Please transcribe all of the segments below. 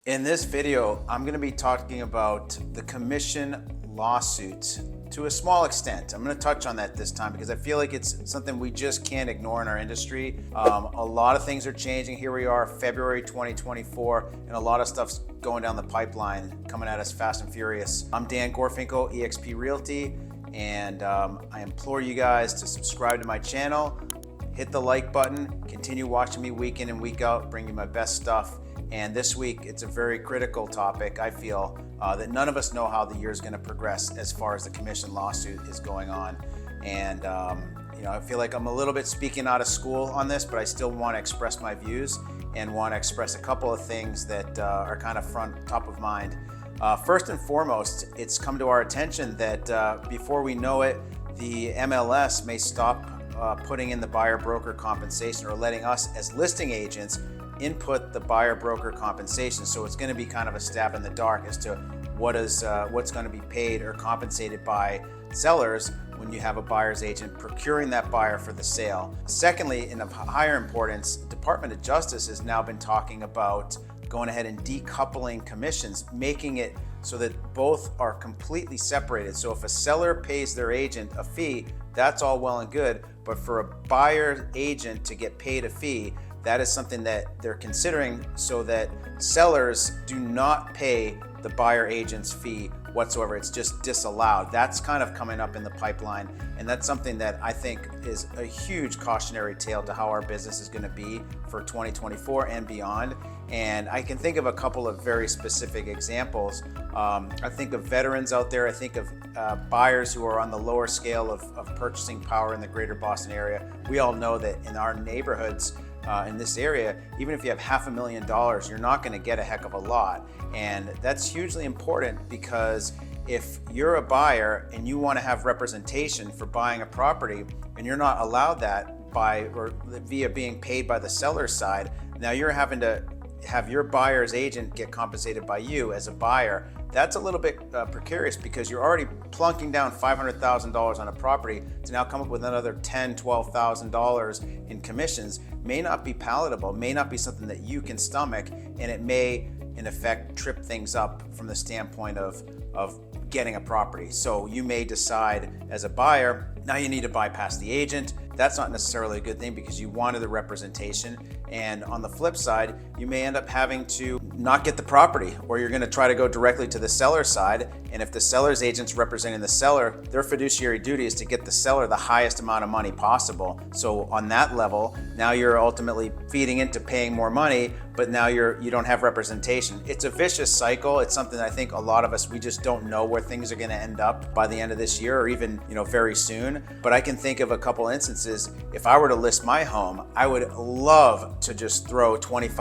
In this video, I'm going to be talking about the commission lawsuits to a small extent. I'm going to touch on that this time because I feel like it's something we just can't ignore in our industry. A lot of things are changing. Here we are, February 2024, and a lot of stuff's going down the pipeline, coming at us fast and furious. I'm Dan Gorfinkel, eXp Realty, and I implore you guys to subscribe to my channel, hit the like button, continue watching me week in and week out, bring you my best stuff. And this week, it's a very critical topic, I feel, that none of us know how the year is going to progress as far as the commission lawsuit is going on. And, I feel like I'm a little bit speaking out of school on this, but I still want to express my views and want to express a couple of things that are kind of top of mind. First and foremost, it's come to our attention that before we know it, the MLS may stop putting in the buyer broker compensation or letting us as listing agents input the buyer broker compensation. So it's going to be kind of a stab in the dark as to what's going to be paid or compensated by sellers when you have a buyer's agent procuring that buyer for the sale. Secondly, and of higher importance, Department of Justice has now been talking about going ahead and decoupling commissions, making it so that both are completely separated. So if a seller pays their agent a fee, that's all well and good, but for a buyer agent to get paid a fee, that is something that they're considering so that sellers do not pay the buyer agent's fee whatsoever. It's just disallowed. That's kind of coming up in the pipeline, and that's something that I think is a huge cautionary tale to how our business is going to be for 2024 and beyond. And I can think of a couple of very specific examples. I think of veterans out there. I think of buyers who are on the lower scale of purchasing power in the greater Boston area. We all know that in our neighborhoods, in this area, even if you have $500,000, you're not going to get a heck of a lot. And that's hugely important because if you're a buyer and you want to have representation for buying a property and you're not allowed that via being paid by the seller's side, now you're having to have your buyer's agent get compensated by you as a buyer. That's a little bit precarious because you're already plunking down $500,000 on a property to now come up with another $10,000, $12,000 in commissions may not be palatable, may not be something that you can stomach, and it may, in effect, trip things up from the standpoint of getting a property. So you may decide as a buyer, now you need to bypass the agent. That's not necessarily a good thing because you wanted the representation. And on the flip side, you may end up having to not get the property, or you're going to try to go directly to the seller's side. And if the seller's agent's representing the seller, their fiduciary duty is to get the seller the highest amount of money possible. So on that level, now you're ultimately feeding into paying more money, but now you don't have representation. It's a vicious cycle. It's something I think a lot of us, we just don't know where things are going to end up by the end of this year or even, very soon. But I can think of a couple instances. If I were to list my home, I would love to just throw $25,000,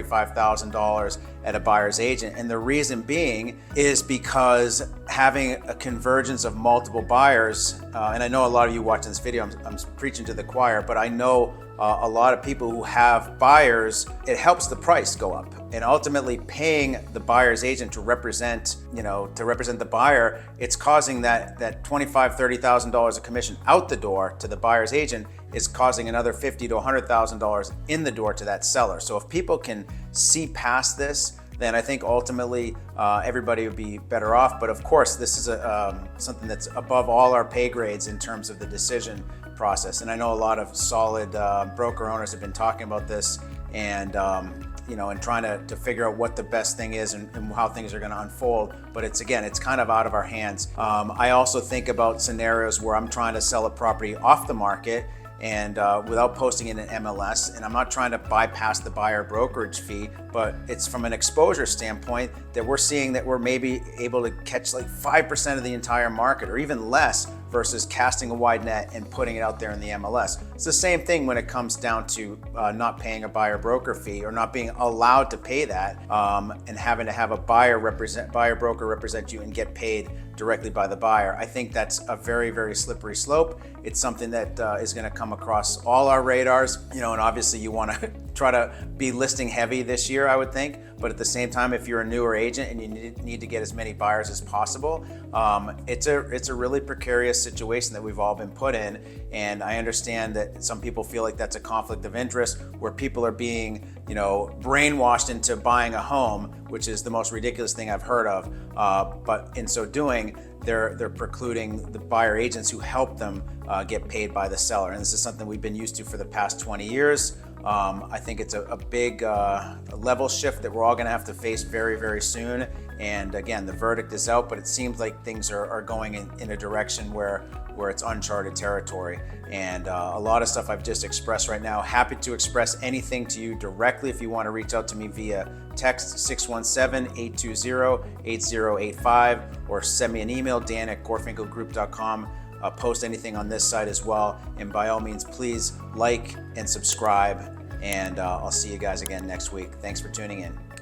$35,000 at a buyer's agent. And the reason being is because having a convergence of multiple buyers, and I know a lot of you watching this video, I'm preaching to the choir, but I know a lot of people who have buyers, it helps the price go up. And ultimately paying the buyer's agent to represent the buyer, it's causing that $25,000, $30,000 of commission out the door to the buyer's agent is causing another $50,000 to $100,000 in the door to that seller. So if people can see past this, then I think ultimately everybody would be better off. But of course, this is something that's above all our pay grades in terms of the decision process. And I know a lot of solid broker owners have been talking about this and trying to figure out what the best thing is and how things are going to unfold. But it's kind of out of our hands. I also think about scenarios where I'm trying to sell a property off the market and without posting in an MLS, and I'm not trying to bypass the buyer brokerage fee, but it's from an exposure standpoint that we're seeing that we're maybe able to catch like 5% of the entire market or even less versus casting a wide net and putting it out there in the MLS. It's the same thing when it comes down to not paying a buyer broker fee or not being allowed to pay that and having to have a buyer broker represent you and get paid directly by the buyer. I think that's a very, very slippery slope. It's something that is going to come across all our radars, and obviously you want to try to be listing heavy this year, I would think. But at the same time, if you're a newer agent and you need to get as many buyers as possible, it's a really precarious situation that we've all been put in. And I understand that some people feel like that's a conflict of interest, where people are being, brainwashed into buying a home, which is the most ridiculous thing I've heard of. But in so doing, they're precluding the buyer agents who help them get paid by the seller. And this is something we've been used to for the past 20 years. I think it's a big level shift that we're all going to have to face very, very soon. And again, the verdict is out, but it seems like things are going in a direction where it's uncharted territory. And a lot of stuff I've just expressed right now. Happy to express anything to you directly if you want to reach out to me via text 617-820-8085 or send me an email, dan@gorfinkelgroup.com. Post anything on this site as well. And by all means, please like and subscribe. And I'll see you guys again next week. Thanks for tuning in.